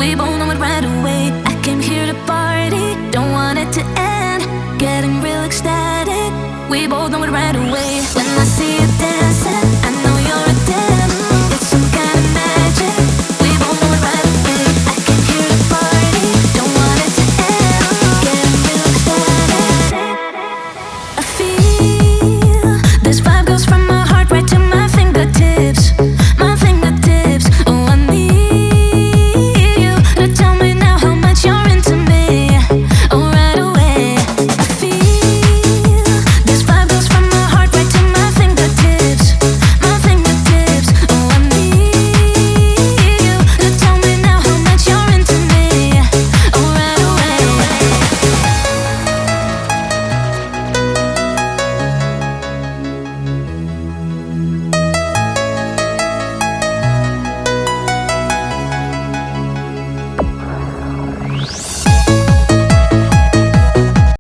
We both know it right away. I came here to party, don't want it to end. Getting real ecstatic. We both know it right away. When I see you